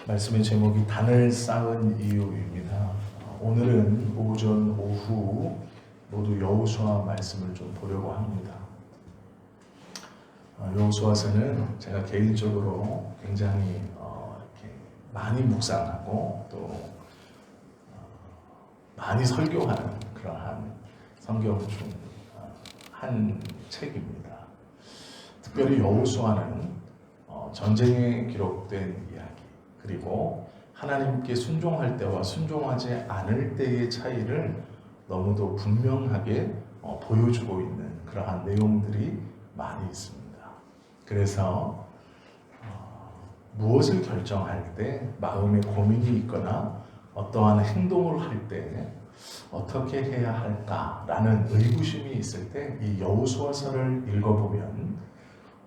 말씀의 제목이 단을 쌓은 이유입니다. 오늘은 오전, 오후 모두 여호수아 말씀을 좀 보려고 합니다. 여호수아서는 제가 개인적으로 굉장히 이렇게 많이 묵상하고 또 많이 설교하는 그러한 성경 중 한 책입니다. 특별히 여호수아는 전쟁에 기록된 이야기, 그리고 하나님께 순종할 때와 순종하지 않을 때의 차이를 너무도 분명하게 보여주고 있는 그러한 내용들이 많이 있습니다. 그래서 무엇을 결정할 때 마음에 고민이 있거나 어떠한 행동을 할 때 어떻게 해야 할까라는 의구심이 있을 때 이 여호수아서를 읽어보면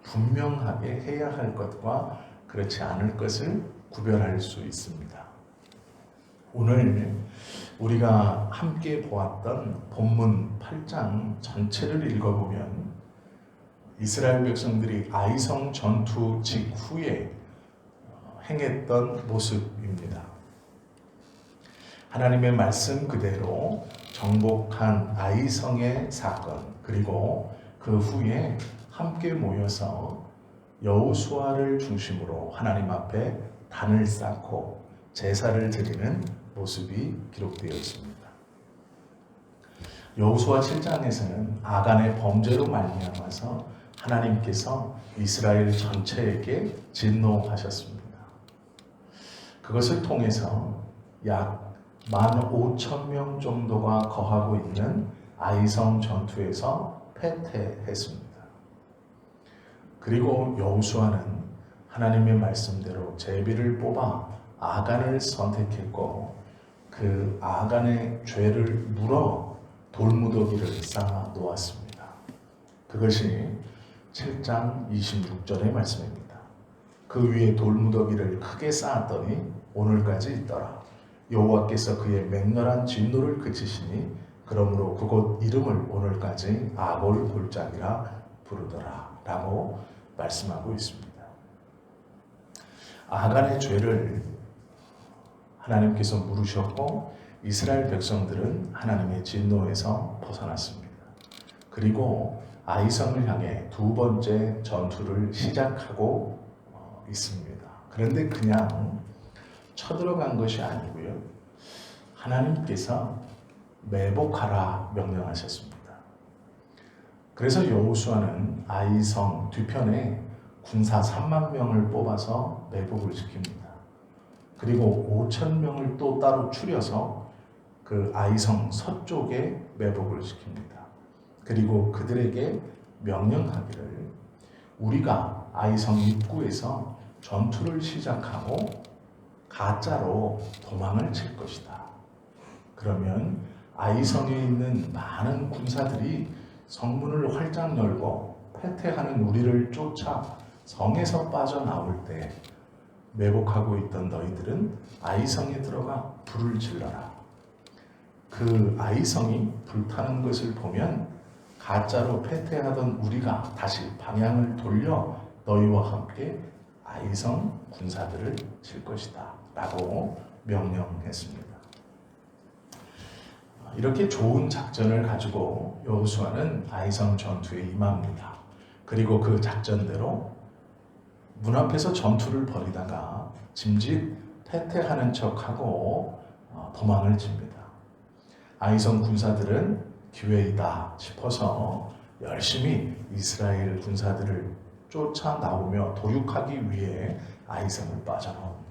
분명하게 해야 할 것과 그렇지 않을 것을 구별할 수 있습니다. 오늘 우리가 함께 보았던 본문 8장 전체를 읽어보면 이스라엘 백성들이 아이성 전투 직후에 행했던 모습입니다. 하나님의 말씀 그대로 정복한 아이성의 사건, 그리고 그 후에 함께 모여서 여호수아를 중심으로 하나님 앞에 단을 쌓고 제사를 드리는 모습이 기록되어 있습니다. 여호수아 7장에서는 아간의 범죄로 말미암아서 하나님께서 이스라엘 전체에게 진노하셨습니다. 그것을 통해서 약 15,000명 정도가 거하고 있는 아이성 전투에서 패퇴했습니다. 그리고 여호수아는 하나님의 말씀대로 제비를 뽑아 아간을 선택했고 그 아간의 죄를 물어 돌무더기를 쌓아 놓았습니다. 그것이 7장 26절의 말씀입니다. 그 위에 돌무더기를 크게 쌓았더니 오늘까지 있더라. 여호와께서 그의 맹렬한 진노를 그치시니 그러므로 그곳 이름을 오늘까지 아골 골짜기라 부르더라 라고 말씀하고 있습니다. 아간의 죄를 하나님께서 물으셨고 이스라엘 백성들은 하나님의 진노에서 벗어났습니다. 그리고 아이성을 향해 두 번째 전투를 시작하고 있습니다. 그런데 그냥 쳐들어간 것이 아니고요. 하나님께서 매복하라 명령하셨습니다. 그래서 여호수아는 아이성 뒤편에 군사 3만 명을 뽑아서 매복을 시킵니다. 그리고 5,000명을 또 따로 추려서 그 아이성 서쪽에 매복을 시킵니다. 그리고 그들에게 명령하기를 우리가 아이성 입구에서 전투를 시작하고 가짜로 도망을 칠 것이다. 그러면 아이성에 있는 많은 군사들이 성문을 활짝 열고 패퇴하는 우리를 쫓아 성에서 빠져나올 때 매복하고 있던 너희들은 아이성에 들어가 불을 질러라. 그 아이성이 불타는 것을 보면 가짜로 패퇴하던 우리가 다시 방향을 돌려 너희와 함께 아이성 군사들을 칠 것이다 라고 명령했습니다. 이렇게 좋은 작전을 가지고 여호수아는 아이성 전투에 임합니다. 그리고 그 작전대로 문 앞에서 전투를 벌이다가 짐짓 패퇴하는 척하고 도망을 칩니다. 아이성 군사들은 기회이다 싶어서 열심히 이스라엘 군사들을 쫓아 나오며 도륙하기 위해 아이성을 빠져나옵니다.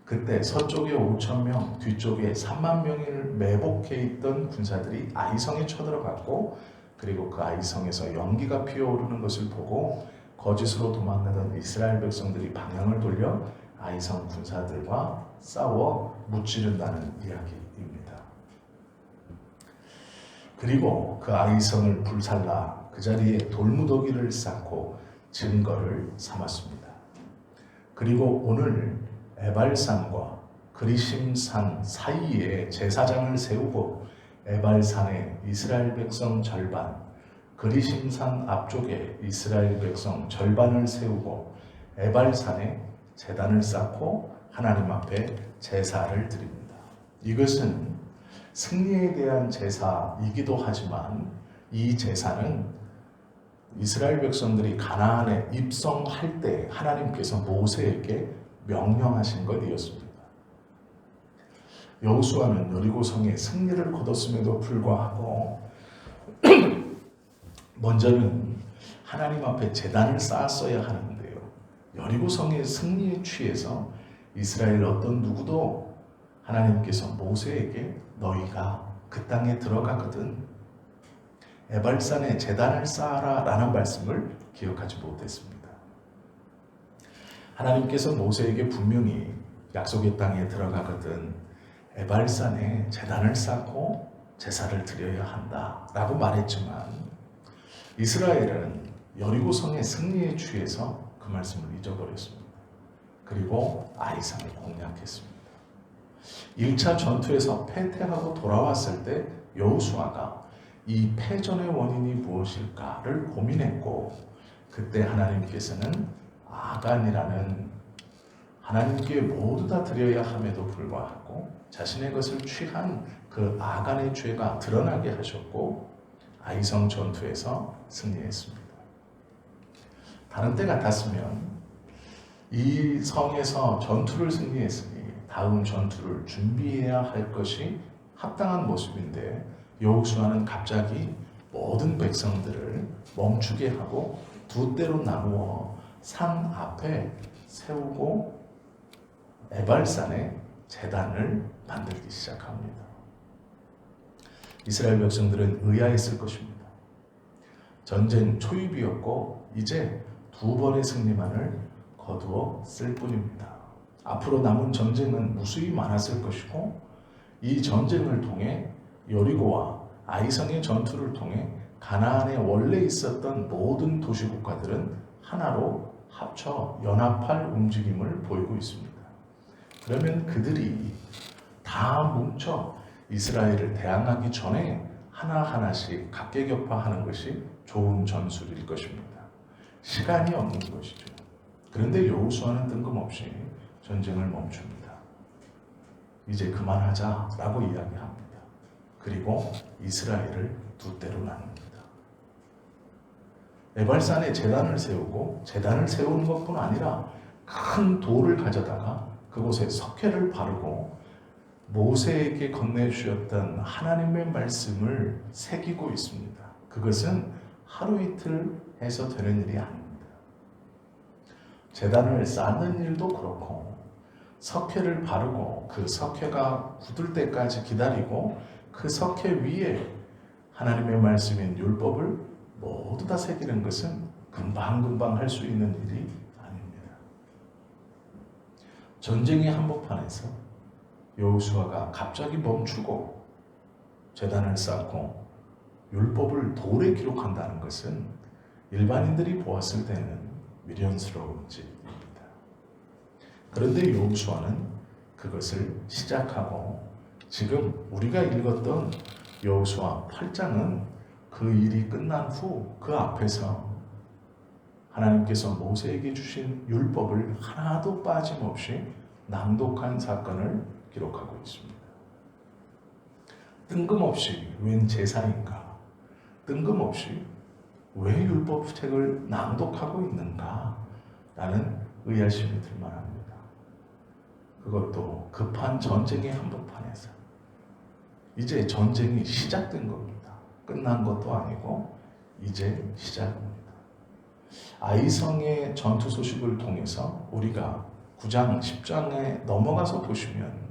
그때 서쪽에 5,000명, 뒤쪽에 3만 명을 매복해 있던 군사들이 아이성에 쳐들어갔고 그리고 그 아이성에서 연기가 피어오르는 것을 보고 거짓으로 도망가던 이스라엘 백성들이 방향을 돌려 아이성 군사들과 싸워 무찌른다는 이야기입니다. 그리고 그 아이성을 불살라 그 자리에 돌무더기를 쌓고 증거를 삼았습니다. 그리고 오늘 에발산과 그리심산 사이에 제사장을 세우고 에발산에 이스라엘 백성 절반, 그리심산 앞쪽에 이스라엘 백성 절반을 세우고 에발산에 제단을 쌓고 하나님 앞에 제사를 드립니다. 이것은 승리에 대한 제사이기도 하지만 이 제사는 이스라엘 백성들이 가나안에 입성할 때 하나님께서 모세에게 명령하신 것이었습니다. 여호수아는 여리고성에 승리를 거뒀음에도 불구하고 먼저는 하나님 앞에 제단을 쌓았어야 하는데요. 여리고성의 승리에 취해서 이스라엘 어떤 누구도 하나님께서 모세에게 너희가 그 땅에 들어가거든 에발산에 제단을 쌓아라 라는 말씀을 기억하지 못했습니다. 하나님께서 모세에게 분명히 약속의 땅에 들어가거든 에발산에 제단을 쌓고 제사를 드려야 한다 라고 말했지만 이스라엘은 여리고성의 승리에 취해서 그 말씀을 잊어버렸습니다. 그리고 아이상을 공략했습니다. 1차 전투에서 패퇴하고 돌아왔을 때 여호수아가 이 패전의 원인이 무엇일까를 고민했고 그때 하나님께서는 아간이라는 하나님께 모두 다 드려야 함에도 불구하고 자신의 것을 취한 그 아간의 죄가 드러나게 하셨고 아이성 전투에서 승리했습니다. 다른 때 같았으면 이 성에서 전투를 승리했으니 다음 전투를 준비해야 할 것이 합당한 모습인데 여호수아는 갑자기 모든 백성들을 멈추게 하고 두 때로 나누어 산 앞에 세우고 에발산에 제단을 만들기 시작합니다. 이스라엘 백성들은 의아했을 것입니다. 전쟁 초입이었고 이제 두 번의 승리만을 거두어 쓸 뿐입니다. 앞으로 남은 전쟁은 무수히 많았을 것이고 이 전쟁을 통해 여리고와 아이성의 전투를 통해 가나안에 원래 있었던 모든 도시국가들은 하나로 합쳐 연합할 움직임을 보이고 있습니다. 그러면 그들이 다 뭉쳐 이스라엘을 대항하기 전에 하나하나씩 각계격파하는 것이 좋은 전술일 것입니다. 시간이 없는 것이죠. 그런데 여호수아는 뜬금없이 전쟁을 멈춥니다. 이제 그만하자라고 이야기합니다. 그리고 이스라엘을 두 때로 나눕니다. 에발산에 제단을 세우고 제단을 세우는 것뿐 아니라 큰 돌을 가져다가 그곳에 석회를 바르고 모세에게 건네주셨던 하나님의 말씀을 새기고 있습니다. 그것은 하루 이틀 해서 되는 일이 아닙니다. 제단을 쌓는 일도 그렇고 석회를 바르고 그 석회가 굳을 때까지 기다리고 그 석회 위에 하나님의 말씀인 율법을 모두 다 새기는 것은 금방금방 할 수 있는 일이 아닙니다. 전쟁의 한복판에서 여호수아가 갑자기 멈추고 제단을 쌓고 율법을 돌에 기록한다는 것은 일반인들이 보았을 때는 미련스러운 짓입니다. 그런데 여호수아는 그것을 시작하고 지금 우리가 읽었던 여호수아 8장은 그 일이 끝난 후 그 앞에서 하나님께서 모세에게 주신 율법을 하나도 빠짐없이 낭독한 사건을 기록하고 있습니다. 뜬금없이 웬 제사인가? 뜬금없이 왜 율법책을 낭독하고 있는가? 라는 의아심이 들 만합니다. 그것도 급한 전쟁의 한복판에서 이제 전쟁이 시작된 겁니다. 끝난 것도 아니고 이제 시작입니다. 아이성의 전투 소식을 통해서 우리가 9장, 10장에 넘어가서 보시면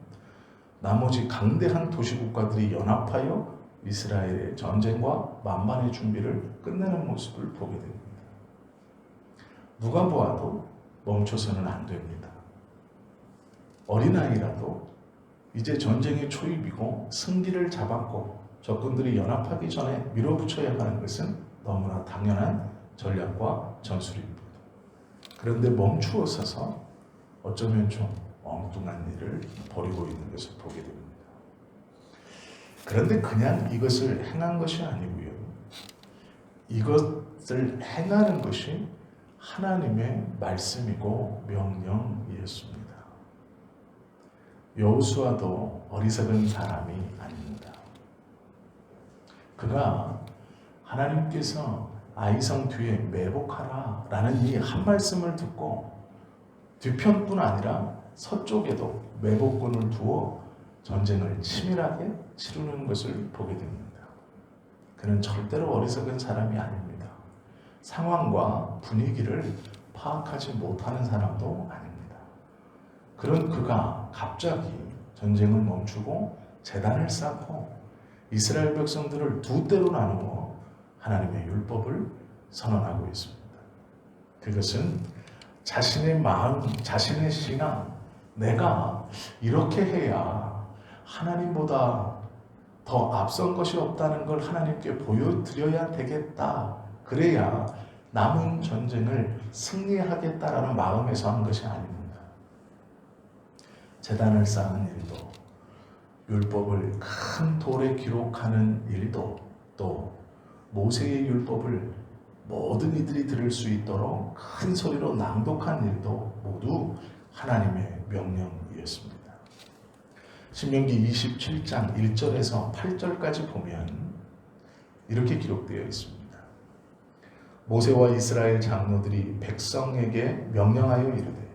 나머지 강대한 도시국가들이 연합하여 이스라엘의 전쟁과 만반의 준비를 끝내는 모습을 보게 됩니다. 누가 보아도 멈춰서는 안 됩니다. 어린아이라도 이제 전쟁의 초입이고 승기를 잡았고 적군들이 연합하기 전에 밀어붙여야 하는 것은 너무나 당연한 전략과 전술입니다. 그런데 멈추어 서서 어쩌면 좀 엉뚱한 일을 벌이고 있는 것을 보게 됩니다. 그런데 그냥 이것을 행한 것이 아니고요. 이것을 행하는 것이 하나님의 말씀이고 명령이었습니다. 여호수아도 어리석은 사람이 아닙니다. 그가 하나님께서 아이성 뒤에 매복하라 라는 이 한 말씀을 듣고 뒤편뿐 아니라 서쪽에도 매복군을 두어 전쟁을 치밀하게 치르는 것을 보게 됩니다. 그는 절대로 어리석은 사람이 아닙니다. 상황과 분위기를 파악하지 못하는 사람도 아닙니다. 그런 그가 갑자기 전쟁을 멈추고 제단을 쌓고 이스라엘 백성들을 두 때로 나누어 하나님의 율법을 선언하고 있습니다. 그것은 자신의 마음, 자신의 신앙, 내가 이렇게 해야 하나님보다 더 앞선 것이 없다는 걸 하나님께 보여드려야 되겠다. 그래야 남은 전쟁을 승리하겠다라는 마음에서 한 것이 아닙니다. 제단을 쌓는 일도, 율법을 큰 돌에 기록하는 일도, 또 모세의 율법을 모든 이들이 들을 수 있도록 큰 소리로 낭독한 일도 모두 하나님의 명령이었습니다. 신명기 27장 1절에서 8절까지 보면 이렇게 기록되어 있습니다. 모세와 이스라엘 장로들이 백성에게 명령하여 이르되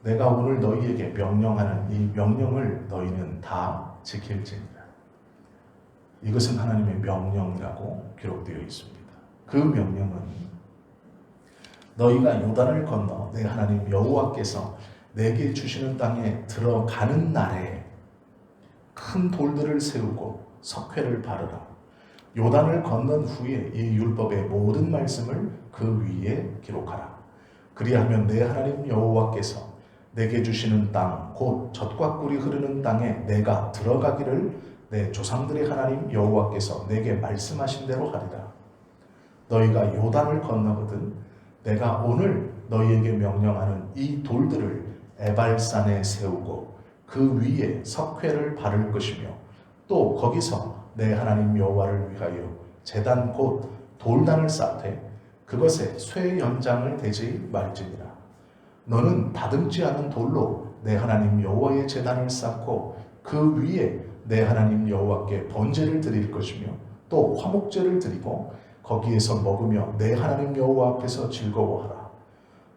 내가 오늘 너희에게 명령하는 이 명령을 너희는 다 지킬지니라. 이것은 하나님의 명령이라고 기록되어 있습니다. 그 명령은 너희가 요단을 건너 내 하나님 여호와께서 내게 주시는 땅에 들어가는 날에 큰 돌들을 세우고 석회를 바르라. 요단을 건넌 후에 이 율법의 모든 말씀을 그 위에 기록하라. 그리하면 내 하나님 여호와께서 내게 주시는 땅, 곧 젖과 꿀이 흐르는 땅에 내가 들어가기를 내 조상들의 하나님 여호와께서 내게 말씀하신 대로 하리라. 너희가 요단을 건너거든 내가 오늘 너희에게 명령하는 이 돌들을 에발산에 세우고 그 위에 석회를 바를 것이며 또 거기서 내 하나님 여호와를 위하여 제단 곧 돌단을 쌓되 그것에 쇠 연장을 대지 말지니라. 너는 다듬지 않은 돌로 내 하나님 여호와의 제단을 쌓고 그 위에 내 하나님 여호와께 번제를 드릴 것이며 또 화목제를 드리고 거기에서 먹으며 내 하나님 여호와 앞에서 즐거워하라.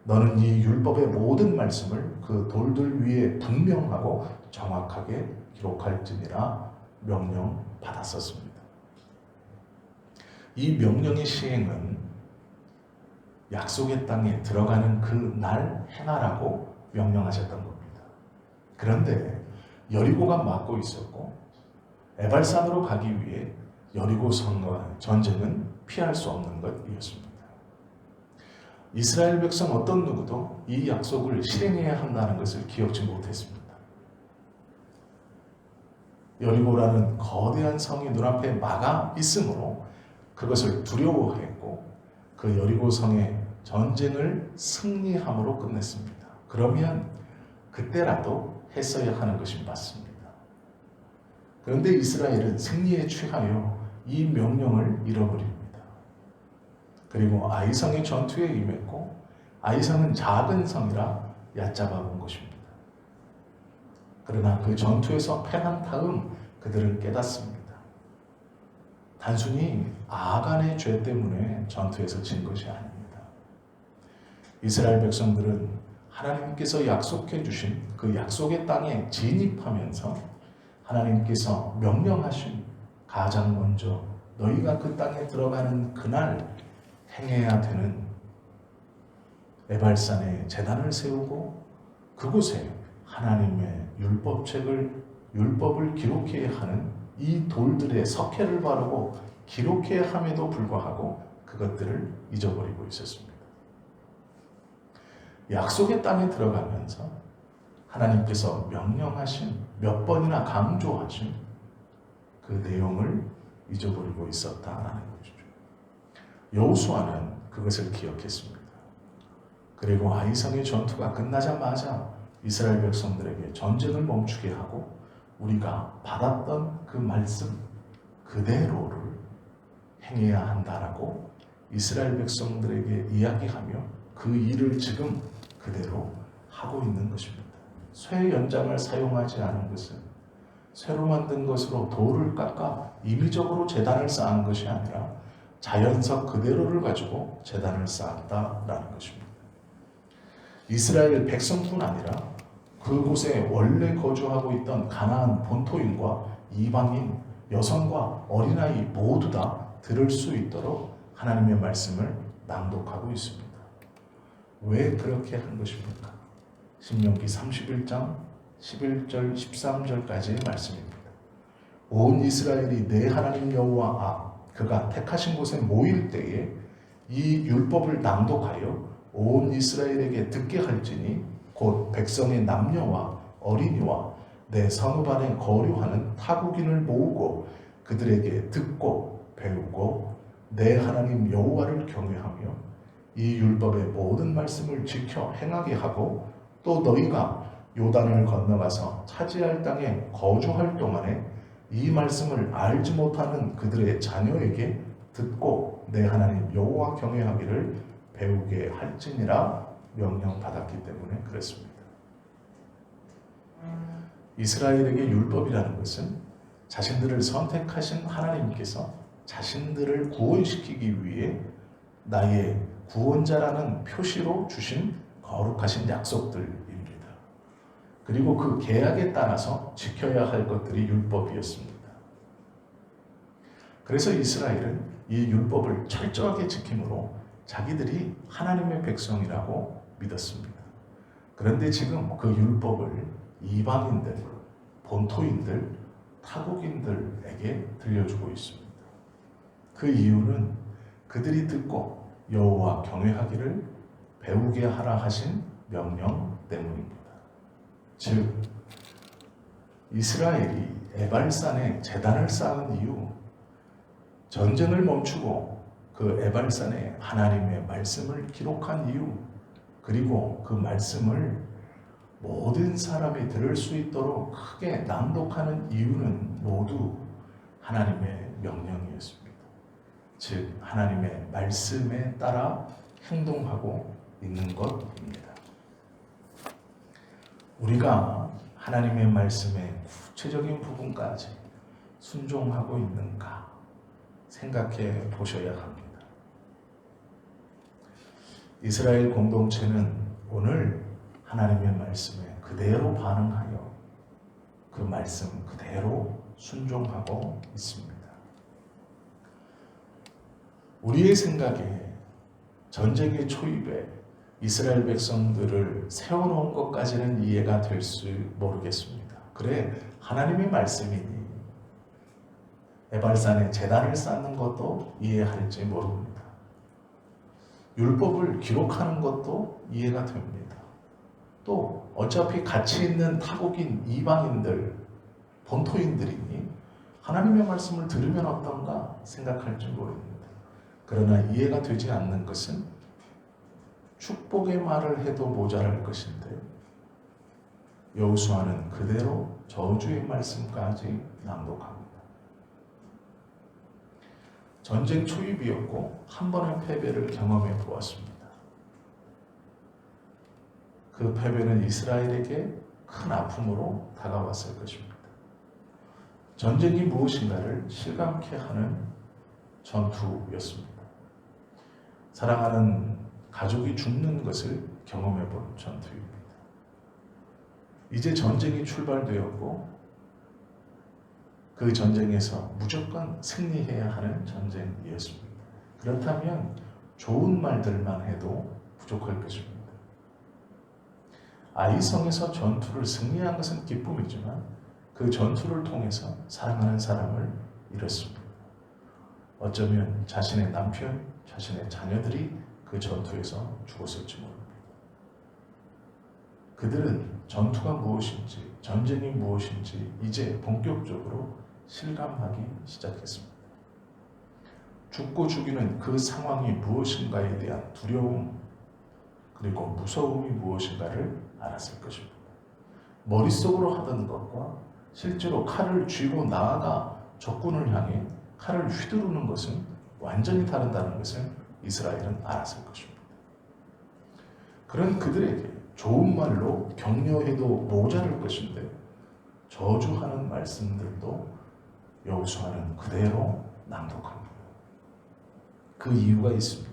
너는 이 율법의 모든 말씀을 그 돌들 위에 분명하고 정확하게 기록할지니라 명령 받았었습니다. 이 명령의 시행은 약속의 땅에 들어가는 그 날 행하라고 명령하셨던 겁니다. 그런데 여리고가 막고 있었고 에발산으로 가기 위해 여리고 성과 전쟁은 피할 수 없는 것이었습니다. 이스라엘 백성 어떤 누구도 이 약속을 실행해야 한다는 것을 기억지 못했습니다. 여리고라는 거대한 성이 눈앞에 막아 있으므로 그것을 두려워했고 그 여리고 성의 전쟁을 승리함으로 끝냈습니다. 그러면 그때라도 했어야 하는 것이 맞습니다. 그런데 이스라엘은 승리에 취하여 이 명령을 잃어버립니다. 그리고 아이성의 전투에 임했고 아이성은 작은 성이라 얕잡아 본 것입니다. 그러나 그 전투에서 패한 다음 그들은 깨닫습니다. 단순히 아간의 죄 때문에 전투에서 진 것이 아닙니다. 이스라엘 백성들은 하나님께서 약속해 주신 그 약속의 땅에 진입하면서 하나님께서 명령하신 가장 먼저 너희가 그 땅에 들어가는 그날 행해야 되는 에발산에 제단을 세우고 그곳에 하나님의 율법을 기록해야 하는 이 돌들의 석회를 바르고 기록해야 함에도 불구하고 그것들을 잊어버리고 있었습니다. 약속의 땅에 들어가면서 하나님께서 명령하신 몇 번이나 강조하신 그 내용을 잊어버리고 있었다라는 것이죠. 여호수아는 그것을 기억했습니다. 그리고 아이성의 전투가 끝나자마자 이스라엘 백성들에게 전쟁을 멈추게 하고 우리가 받았던 그 말씀 그대로를 행해야 한다라고 이스라엘 백성들에게 이야기하며 그 일을 지금 그대로 하고 있는 것입니다. 쇠 연장을 사용하지 않은 것은 쇠로 만든 것으로 돌을 깎아 임의적으로 제단을 쌓은 것이 아니라 자연석 그대로를 가지고 제단을 쌓았다라는 것입니다. 이스라엘 백성뿐 아니라 그곳에 원래 거주하고 있던 가나안 본토인과 이방인, 여성과 어린아이 모두 다 들을 수 있도록 하나님의 말씀을 낭독하고 있습니다. 왜 그렇게 한 것입니까? 신명기 31장 11절 13절까지의 말씀입니다. 온 이스라엘이 내 하나님 여호와 그가 택하신 곳에 모일 때에 이 율법을 낭독하여 온 이스라엘에게 듣게 할지니 곧 백성의 남녀와 어린이와 내 성읍 안에 거류하는 타국인을 모으고 그들에게 듣고 배우고 내 하나님 여호와를 경외하며 이 율법의 모든 말씀을 지켜 행하게 하고 또 너희가 요단을 건너가서 차지할 땅에 거주할 동안에 이 말씀을 알지 못하는 그들의 자녀에게 듣고 내 하나님 여호와 경외하기를 배우게 할지니라 명령받았기 때문에 그렇습니다. 이스라엘에게 율법이라는 것은 자신들을 선택하신 하나님께서 자신들을 구원시키기 위해 나의 구원자라는 표시로 주신 거룩하신 약속들입니다. 그리고 그 계약에 따라서 지켜야 할 것들이 율법이었습니다. 그래서 이스라엘은 이 율법을 철저하게 지킴으로 자기들이 하나님의 백성이라고 믿었습니다. 그런데 지금 그 율법을 이방인들, 본토인들, 타국인들에게 들려주고 있습니다. 그 이유는 그들이 듣고 여호와 경외하기를 배우게 하라 하신 명령 때문입니다. 즉 이스라엘이 에발산에 제단을 쌓은 이유, 전쟁을 멈추고 그 에발산에 하나님의 말씀을 기록한 이유, 그리고 그 말씀을 모든 사람이 들을 수 있도록 크게 낭독하는 이유는 모두 하나님의 명령이었습니다. 즉 하나님의 말씀에 따라 행동하고 있는 것입니다. 우리가 하나님의 말씀의 구체적인 부분까지 순종하고 있는가 생각해 보셔야 합니다. 이스라엘 공동체는 오늘 하나님의 말씀에 그대로 반응하여 그 말씀 그대로 순종하고 있습니다. 우리의 생각에 전쟁의 초입에 이스라엘 백성들을 세워놓은 것까지는 이해가 될지 모르겠습니다. 그래, 하나님의 말씀이니 에발산에 제단을 쌓는 것도 이해할지 모릅니다. 율법을 기록하는 것도 이해가 됩니다. 또 어차피 같이 있는 타국인 이방인들, 본토인들이니 하나님의 말씀을 들으면 어떤가 생각할지 모릅니다. 그러나 이해가 되지 않는 것은 축복의 말을 해도 모자랄 것인데 여호수아는 그대로 저주의 말씀까지 낭독합니다. 전쟁 초입이었고 한 번의 패배를 경험해 보았습니다. 그 패배는 이스라엘에게 큰 아픔으로 다가왔을 것입니다. 전쟁이 무엇인가를 실감케 하는 전투였습니다. 사랑하는 가족이 죽는 것을 경험해 본 전투입니다. 이제 전쟁이 출발되었고 그 전쟁에서 무조건 승리해야 하는 전쟁이었습니다. 그렇다면 좋은 말들만 해도 부족할 것입니다. 아이성에서 전투를 승리한 것은 기쁨이지만 그 전투를 통해서 사랑하는 사람을 잃었습니다. 어쩌면 자신의 남편, 자신의 자녀들이 그 전투에서 죽었을지 모릅니다. 그들은 전투가 무엇인지, 전쟁이 무엇인지 이제 본격적으로 실감하기 시작했습니다. 죽고 죽이는 그 상황이 무엇인가에 대한 두려움 그리고 무서움이 무엇인가를 알았을 것입니다. 머릿속으로 하던 것과 실제로 칼을 쥐고 나아가 적군을 향해 칼을 휘두르는 것은 완전히 다르다는 것을 이스라엘은 알았을 것입니다. 그런 그들에게 좋은 말로 격려해도 모자랄 것인데 저주하는 말씀들도 여호수아는 그대로 낭독합니다. 그 이유가 있습니다.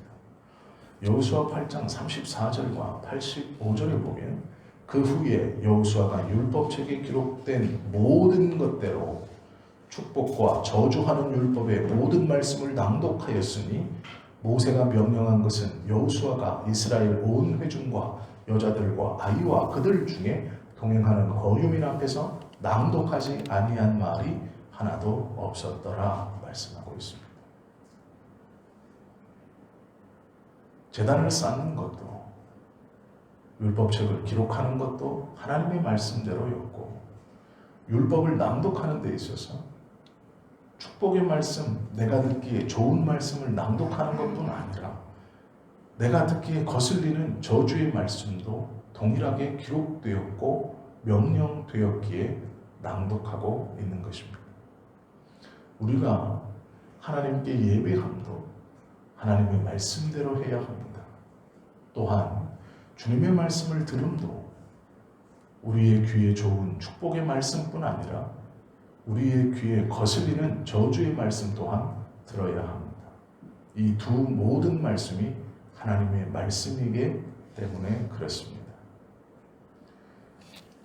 여호수아 8장 34절과 85절에 보면 그 후에 여호수아가 율법책에 기록된 모든 것대로 축복과 저주하는 율법의 모든 말씀을 낭독하였으니 모세가 명령한 것은 여호수아가 이스라엘 온 회중과 여자들과 아이와 그들 중에 동행하는 어유민 앞에서 낭독하지 아니한 말이 하나도 없었더라 말씀하고 있습니다. 제단을 쌓는 것도 율법책을 기록하는 것도 하나님의 말씀대로였고 율법을 낭독하는 데 있어서 축복의 말씀, 내가 듣기에 좋은 말씀을 낭독하는 것뿐 아니라 내가 듣기에 거슬리는 저주의 말씀도 동일하게 기록되었고 명령되었기에 낭독하고 있는 것입니다. 우리가 하나님께 예배함도 하나님의 말씀대로 해야 합니다. 또한 주님의 말씀을 들음도 우리의 귀에 좋은 축복의 말씀뿐 아니라 우리의 귀에 거슬리는 저주의 말씀 또한 들어야 합니다. 이 두 모든 말씀이 하나님의 말씀이기 때문에 그렇습니다.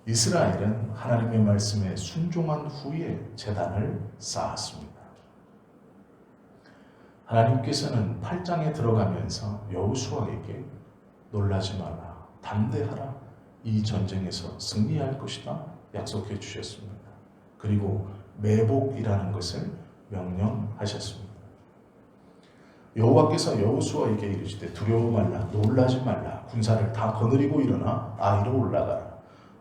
이스라엘은 하나님의 말씀에 순종한 후에 제단을 쌓았습니다. 하나님께서는 8장에 들어가면서 여호수아에게 놀라지 마라, 담대하라, 이 전쟁에서 승리할 것이다 약속해 주셨습니다. 그리고 매복이라는 것을 명령하셨습니다. 여호와께서 여호수아에게 이르시되 두려워 말라, 놀라지 말라, 군사를 다 거느리고 일어나 아이로 올라가라.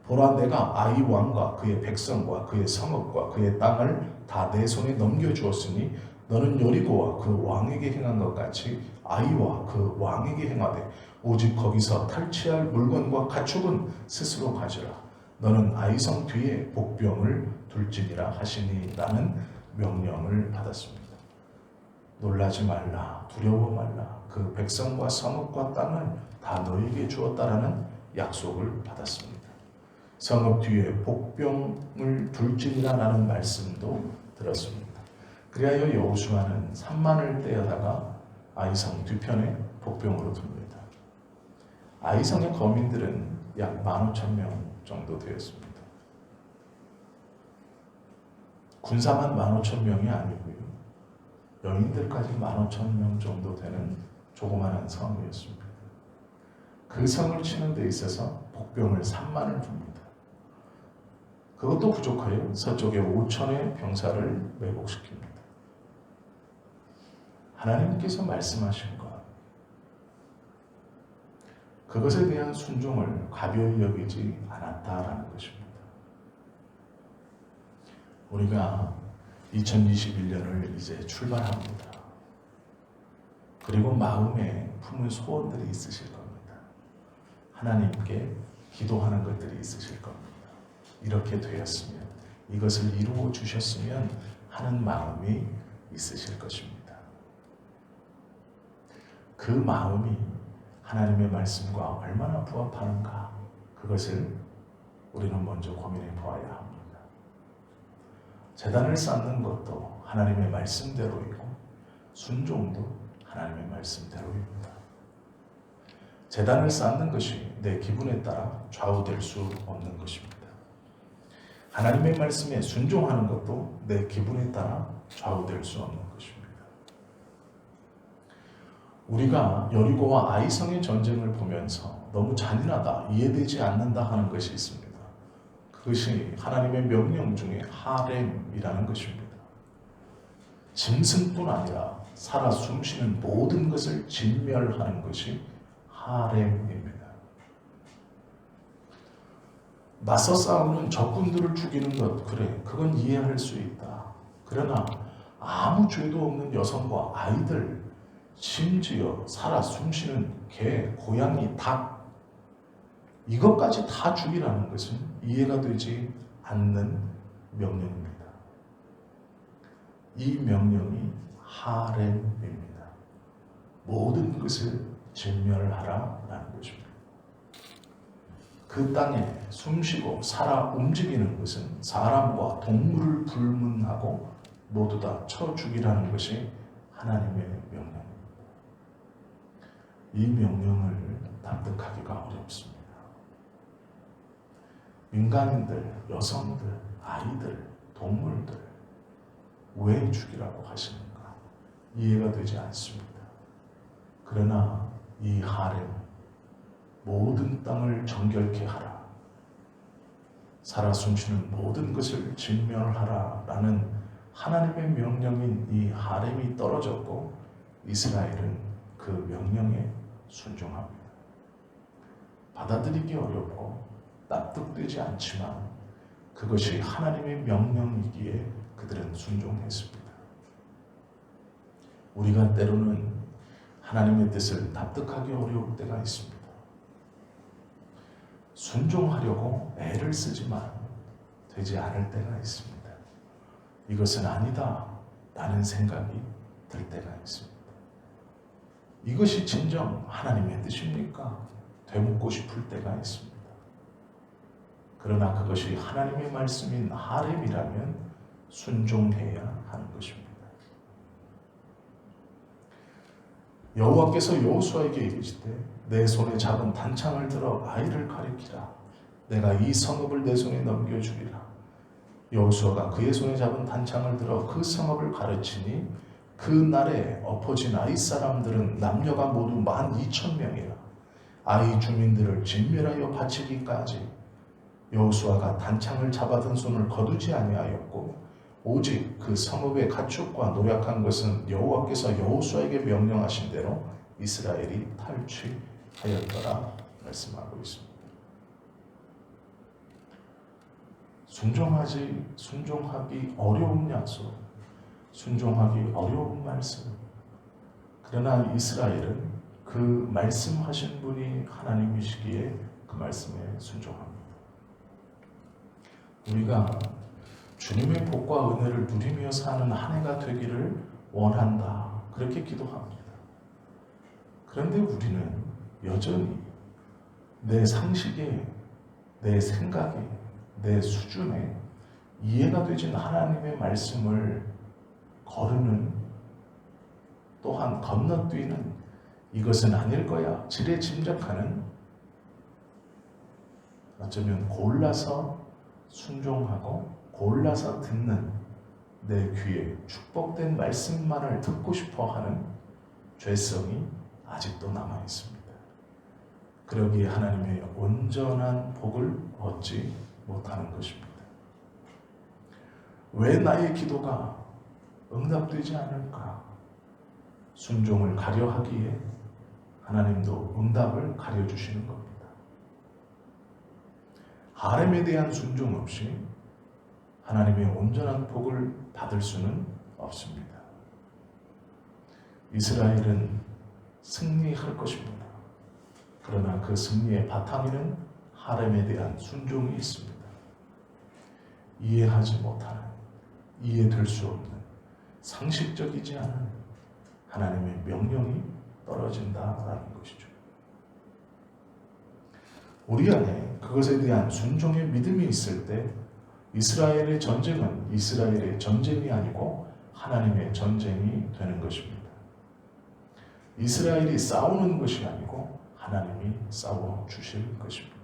보라, 내가 아이 왕과 그의 백성과 그의 성읍과 그의 땅을 다 내 손에 넘겨주었으니 너는 여리고와 그 왕에게 행한 것 같이 아이와 그 왕에게 행하되 오직 거기서 탈취할 물건과 가축은 스스로 가져라. 너는 아이성 뒤에 복병을 둘지니라 하시니 라는 명령을 받았습니다. 놀라지 말라, 두려워 말라, 그 백성과 성읍과 땅을 다 너에게 주었다라는 약속을 받았습니다. 성읍 뒤에 복병을 둘지니라 라는 말씀도 들었습니다. 그리하여 여호수아는 3만을 떼어다가 아이성 뒤편에 복병으로 둡니다. 아이성의 거민들은 약 15,000명 정도 되었습니다. 군사만 15,000명이 아니고요, 여인들까지 15,000명 정도 되는 조그마한 성이었습니다. 그 성을 치는 데 있어서 복병을 3만을 둡니다. 그것도 부족하여 서쪽에 5,000의 병사를 매복시킵니다. 하나님께서 말씀하신 것, 그것에 대한 순종을 가벼이 여기지 않았다라는 것입니다. 우리가 2021년을 이제 출발합니다. 그리고 마음에 품은 소원들이 있으실 겁니다. 하나님께 기도하는 것들이 있으실 겁니다. 이렇게 되었으면, 이것을 이루어 주셨으면 하는 마음이 있으실 것입니다. 그 마음이 하나님의 말씀과 얼마나 부합하는가, 그것을 우리는 먼저 고민해 보아야 합니다. 제단을 쌓는 것도 하나님의 말씀대로이고 순종도 하나님의 말씀대로입니다. 제단을 쌓는 것이 내 기분에 따라 좌우될 수 없는 것입니다. 하나님의 말씀에 순종하는 것도 내 기분에 따라 좌우될 수 없는 것입니다. 우리가 여리고와 아이성의 전쟁을 보면서 너무 잔인하다, 이해되지 않는다 하는 것이 있습니다. 그것이 하나님의 명령 중에 하렘이라는 것입니다. 짐승뿐 아니라 살아 숨쉬는 모든 것을 진멸하는 것이 하렘입니다. 맞서 싸우는 적군들을 죽이는 것, 그래, 그건 이해할 수 있다. 그러나 아무 죄도 없는 여성과 아이들, 심지어 살아 숨쉬는 개, 고양이, 닭, 이것까지 다 죽이라는 것은 이해가 되지 않는 명령입니다. 이 명령이 하렘입니다. 모든 것을 진멸하라라는 것입니다. 그 땅에 숨쉬고 살아 움직이는 것은 사람과 동물을 불문하고 모두 다 쳐 죽이라는 것이 하나님의 명령입니다. 이 명령을 납득하기가 어렵습니다. 민간인들, 여성들, 아이들, 동물들 왜 죽이라고 하시는가 이해가 되지 않습니다. 그러나 이 하렘 모든 땅을 정결케 하라, 살아 숨쉬는 모든 것을 진멸하라 라는 하나님의 명령인 이 하렘이 떨어졌고 이스라엘은 그 명령에 순종합니다. 받아들이기 어렵고 납득되지 않지만 그것이 하나님의 명령이기에 그들은 순종했습니다. 우리가 때로는 하나님의 뜻을 납득하기 어려울 때가 있습니다. 순종하려고 애를 쓰지만 되지 않을 때가 있습니다. 이것은 아니다 라는 생각이 들 때가 있습니다. 이것이 진정 하나님의 뜻입니까? 되묻고 싶을 때가 있습니다. 그러나 그것이 하나님의 말씀인 하렘이라면 순종해야 하는 것입니다. 여호와께서 여호수아에게 이르시되 내 손에 잡은 단창을 들어 아이를 가리키라. 내가 이 성읍을 내 손에 넘겨주리라. 여호수아가 그의 손에 잡은 단창을 들어 그 성읍을 가르치니 그 날에 엎어진 아이 사람들은 남녀가 모두 12,000명이라. 아이 주민들을 진멸하여 바치기까지 여호수아가 단창을 잡아든 손을 거두지 아니하였고 오직 그 성읍의 가축과 노략한 것은 여호와께서 여호수아에게 명령하신 대로 이스라엘이 탈취하였더라 말씀하고 있습니다. 순종하기 어려운 약속, 순종하기 어려운 말씀. 그러나 이스라엘은 그 말씀하신 분이 하나님이시기에 그 말씀에 순종합니다. 우리가 주님의 복과 은혜를 누리며 사는 한 해가 되기를 원한다. 그렇게 기도합니다. 그런데 우리는 여전히 내 상식에, 내 생각에, 내 수준에 이해가 되진 하나님의 말씀을 거르는, 또한 건너뛰는, 이것은 아닐 거야 지레짐작하는, 어쩌면 골라서 순종하고 골라서 듣는, 내 귀에 축복된 말씀만을 듣고 싶어하는 죄성이 아직도 남아 있습니다. 그러기에 하나님의 온전한 복을 얻지 못하는 것입니다. 왜 나의 기도가 응답되지 않을까? 순종을 가려하기에 하나님도 응답을 가려주시는 겁니다. 하렘에 대한 순종 없이 하나님의 온전한 복을 받을 수는 없습니다. 이스라엘은 승리할 것입니다. 그러나 그 승리의 바탕에는 하렘에 대한 순종이 있습니다. 이해하지 못하는, 이해될 수 없는, 상식적이지 않은 하나님의 명령이 떨어진다라는 것이죠. 우리 안에 그것에 대한 순종의 믿음이 있을 때 이스라엘의 전쟁은 이스라엘의 전쟁이 아니고 하나님의 전쟁이 되는 것입니다. 이스라엘이 싸우는 것이 아니고 하나님이 싸워 주실 것입니다.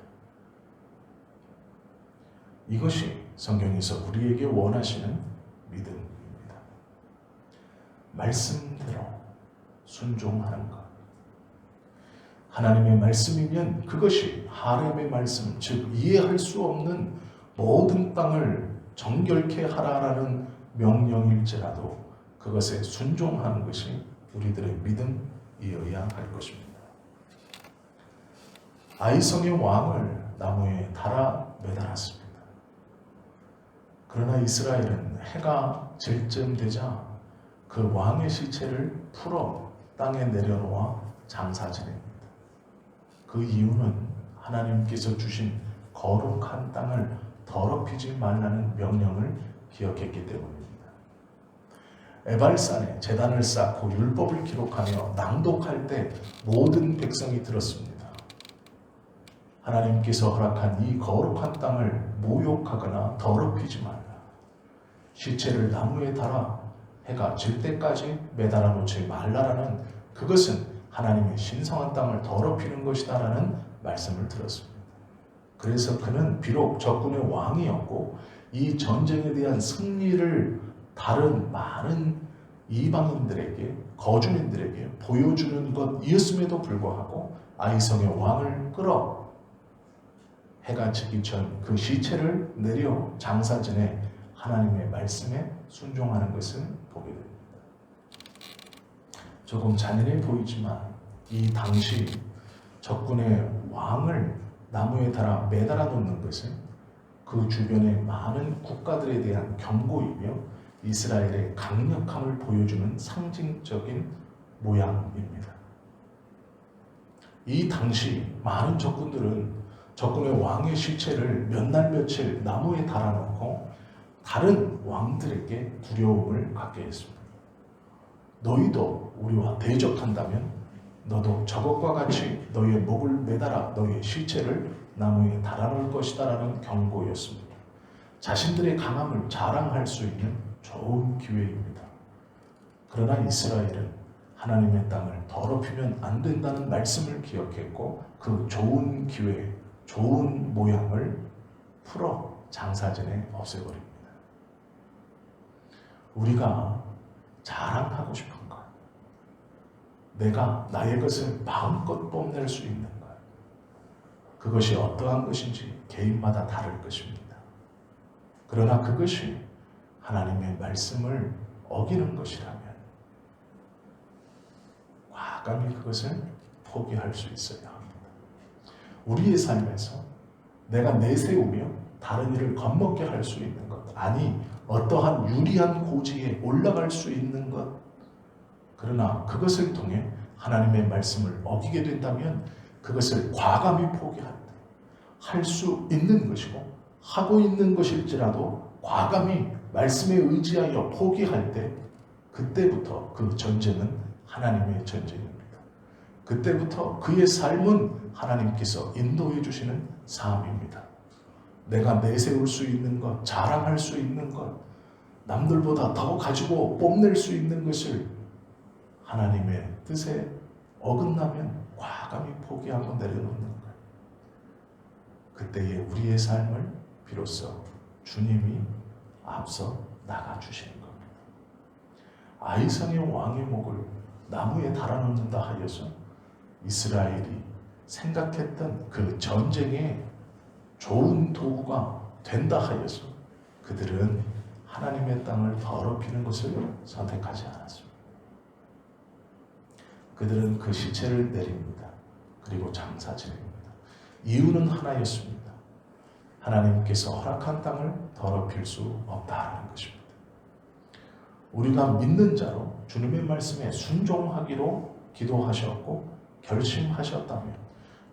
이것이 성경에서 우리에게 원하시는 믿음입니다. 말씀대로 순종하는 것. 하나님의 말씀이면 그것이 하렘의 말씀, 즉 이해할 수 없는 모든 땅을 정결케 하라라는 명령일지라도 그것에 순종하는 것이 우리들의 믿음이어야 할 것입니다. 아이성의 왕을 나무에 달아 매달았습니다. 그러나 이스라엘은 해가 질 쯤 되자 그 왕의 시체를 풀어 땅에 내려놓아 장사 지냅니다. 그 이유는 하나님께서 주신 거룩한 땅을 더럽히지 말라는 명령을 기억했기 때문입니다. 에발산에 제단을 쌓고 율법을 기록하며 낭독할 때 모든 백성이 들었습니다. 하나님께서 허락한 이 거룩한 땅을 모욕하거나 더럽히지 말라. 시체를 나무에 달아 해가 질 때까지 매달아 놓지 말라라는, 그것은 하나님의 신성한 땅을 더럽히는 것이다라는 말씀을 들었습니다. 그래서 그는 비록 적군의 왕이었고 이 전쟁에 대한 승리를 다른 많은 이방인들에게, 거주민들에게 보여주는 것이었음에도 불구하고 아이성의 왕을 끌어 해가 지기 전 그 시체를 내려 장사 전에 하나님의 말씀에 순종하는 것을 보게 됩니다. 조금 잔인해 보이지만 이 당시 적군의 왕을 나무에 달아 매달아 놓는 것은 그 주변의 많은 국가들에 대한 경고이며 이스라엘의 강력함을 보여주는 상징적인 모양입니다. 이 당시 많은 적군들은 적군의 왕의 시체를 몇 날 며칠 나무에 달아놓고 다른 왕들에게 두려움을 갖게 했습니다. 너희도 우리와 대적한다면 너도 저것과 같이 너희의 목을 매달아 너희의 시체를 나무에 달아놓을 것이다 라는 경고였습니다. 자신들의 강함을 자랑할 수 있는 좋은 기회입니다. 그러나 이스라엘은 하나님의 땅을 더럽히면 안 된다는 말씀을 기억했고 그 좋은 기회, 좋은 모양을 풀어 장사전에 없애버립니다. 우리가 자랑하고 싶은 것, 내가 나의 것을 마음껏 뽐낼 수 있는 것, 그것이 어떠한 것인지 개인마다 다를 것입니다. 그러나 그것이 하나님의 말씀을 어기는 것이라면 과감히 그것을 포기할 수 있어야 합니다. 우리의 삶에서 내가 내세우며 다른 일을 겁먹게 할 수 있는 것, 아니 어떠한 유리한 고지에 올라갈 수 있는 것, 그러나 그것을 통해 하나님의 말씀을 어기게 된다면 그것을 과감히 포기할 때 할 수 있는 것이고 하고 있는 것일지라도 과감히 말씀에 의지하여 포기할 때 그때부터 그 전쟁은 하나님의 전쟁입니다. 그때부터 그의 삶은 하나님께서 인도해 주시는 삶입니다. 내가 내세울 수 있는 것, 자랑할 수 있는 것, 남들보다 더 가지고 뽐낼 수 있는 것을 하나님의 뜻에 어긋나면 과감히 포기하고 내려놓는 것. 그때의 우리의 삶을 비로소 주님이 앞서 나가주시는 겁니다. 아이성의 왕의 목을 나무에 달아놓는다 하여서 이스라엘이 생각했던 그 전쟁의 좋은 도구가 된다 하여서 그들은 하나님의 땅을 더럽히는 것을 선택하지 않았습니다. 그들은 그 시체를 내립니다. 그리고 장사 지냅니다. 이유는 하나였습니다. 하나님께서 허락한 땅을 더럽힐 수 없다는 것입니다. 우리가 믿는 자로 주님의 말씀에 순종하기로 기도하셨고 결심하셨다면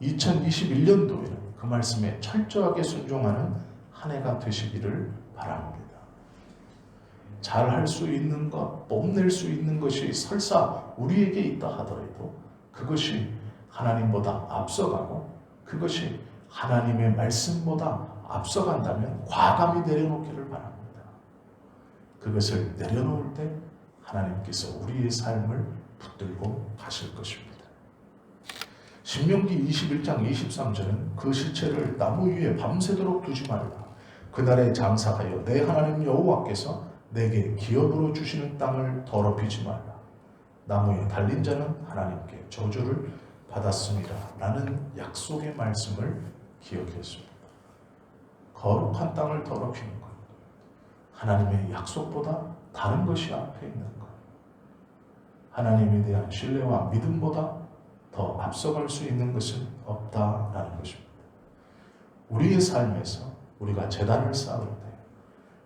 2021년도에는 그 말씀에 철저하게 순종하는 한 해가 되시기를 바랍니다. 잘할 수 있는 것, 뽐낼 수 있는 것이 설사 우리에게 있다 하더라도 그것이 하나님보다 앞서가고 그것이 하나님의 말씀보다 앞서간다면 과감히 내려놓기를 바랍니다. 그것을 내려놓을 때 하나님께서 우리의 삶을 붙들고 가실 것입니다. 신명기 21장 23절은 그 시체를 나무 위에 밤새도록 두지 말라. 그날에 장사하여 내 하나님 여호와께서 내게 기업으로 주시는 땅을 더럽히지 말라. 나무에 달린 자는 하나님께 저주를 받았습니다. 라는 약속의 말씀을 기억했습니다. 거룩한 땅을 더럽히는 것, 하나님의 약속보다 다른 것이 앞에 있는 것, 하나님에 대한 신뢰와 믿음보다 더 앞서갈 수 있는 것은 없다라는 것입니다. 우리의 삶에서 우리가 제단을 쌓을 때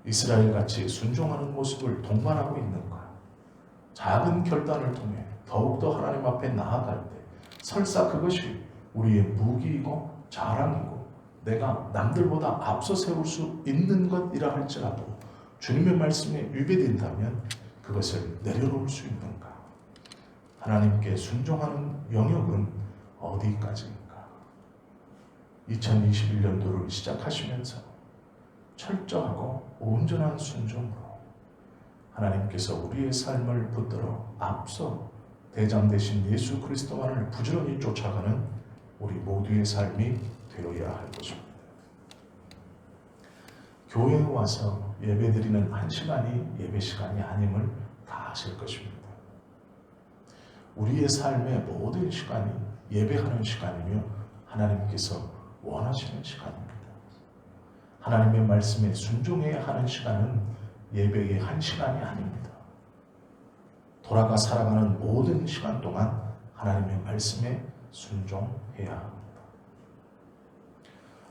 이스라엘같이 순종하는 모습을 동반하고 있는가? 작은 결단을 통해 더욱더 하나님 앞에 나아갈 때 설사 그것이 우리의 무기이고 자랑이고 내가 남들보다 앞서 세울 수 있는 것이라 할지라도 주님의 말씀에 위배된다면 그것을 내려놓을 수 있는가? 하나님께 순종하는 영역은 어디까지인가? 2021년도를 시작하시면서 철저하고 온전한 순종으로 하나님께서 우리의 삶을 붙들어 앞서 대장 되신 예수 그리스도만을 부지런히 쫓아가는 우리 모두의 삶이 되어야 할 것입니다. 교회에 와서 예배드리는 한 시간이 예배 시간이 아님을 다 아실 것입니다. 우리의 삶의 모든 시간이 예배하는 시간이며 하나님께서 원하시는 시간입니다. 하나님의 말씀에 순종해야 하는 시간은 예배의 한 시간이 아닙니다. 돌아가 살아가는 모든 시간 동안 하나님의 말씀에 순종해야 합니다.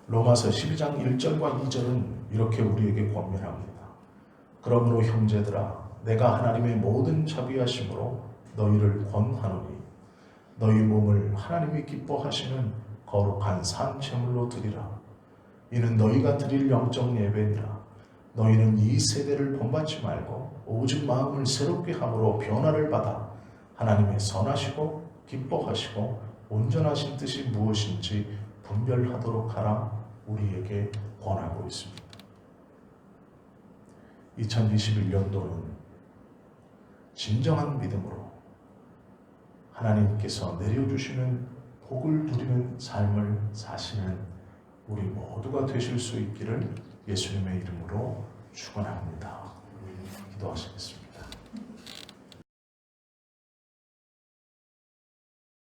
로마서 12장 1절과 2절은 이렇게 우리에게 권면합니다. 그러므로 형제들아 내가 하나님의 모든 자비하심으로 너희를 권하노니 너희 몸을 하나님이 기뻐하시는 거룩한 산 제물로 드리라. 이는 너희가 드릴 영적 예배니라. 너희는 이 세대를 본받지 말고 오직 마음을 새롭게 함으로 변화를 받아 하나님의 선하시고 기뻐하시고 온전하신 뜻이 무엇인지 분별하도록 하라 우리에게 권하고 있습니다. 2021년도는 진정한 믿음으로 하나님께서 내려주시는 복을 누리는 삶을 사시는 우리 모두가 되실 수 있기를 예수님의 이름으로 축원합니다. 기도하시겠습니다.